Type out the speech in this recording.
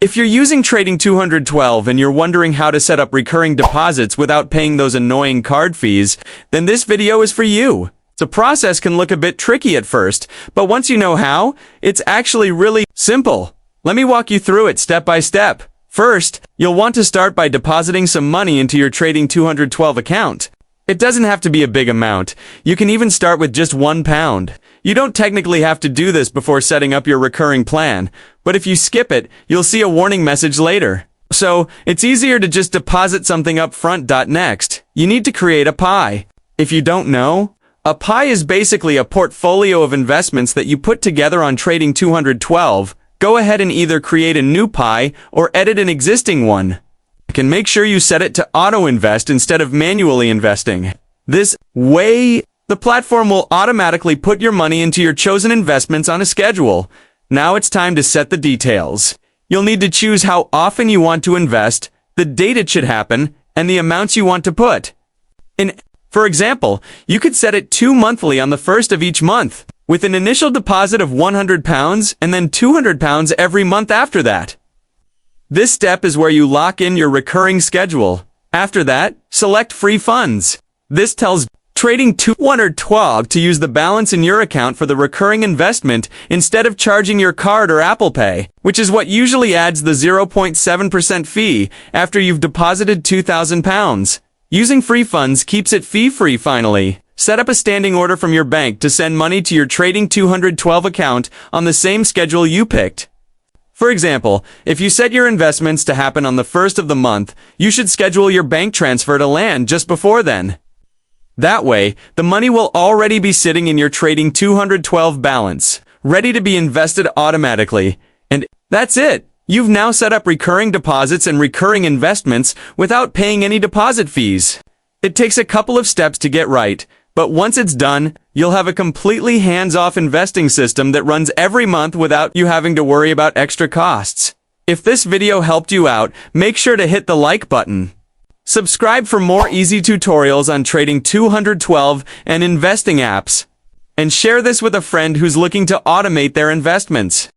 If you're using Trading 212 and you're wondering how to set up recurring deposits without paying those annoying card fees, then this video is for you. The process can look a bit tricky at first, but once you know how, it's actually really simple. Let me walk you through it step by step. First, you'll want to start by depositing some money into your Trading 212 account. It doesn't have to be a big amount. You can even start with just £1. You don't technically have to do this before setting up your recurring plan, but if you skip it, you'll see a warning message later. So, it's easier to just deposit something up front. Next, you need to create a pie. If you don't know, a pie is basically a portfolio of investments that you put together on Trading 212. Go ahead and either create a new pie or edit an existing one. You can make sure you set it to AutoInvest instead of manually investing. This way, the platform will automatically put your money into your chosen investments on a schedule. Now it's time to set the details. You'll need to choose how often you want to invest, the date it should happen, and the amounts you want to put. For example, you could set it to monthly on the first of each month, with an initial deposit of £100 and then £200 every month after that. This step is where you lock in your recurring schedule. After that, select Free Funds. This tells Trading 212 to use the balance in your account for the recurring investment instead of charging your card or Apple Pay, which is what usually adds the 0.7% fee after you've deposited £2,000. Using Free Funds keeps it fee-free finally. Set up a standing order from your bank to send money to your Trading 212 account on the same schedule you picked. For example, if you set your investments to happen on the first of the month, you should schedule your bank transfer to land just before then. That way, the money will already be sitting in your Trading 212 balance, ready to be invested automatically. And that's it! You've now set up recurring deposits and recurring investments without paying any deposit fees. It takes a couple of steps to get right, but once it's done, you'll have a completely hands-off investing system that runs every month without you having to worry about extra costs. If this video helped you out, make sure to hit the like button. Subscribe for more easy tutorials on Trading 212 and investing apps. And share this with a friend who's looking to automate their investments.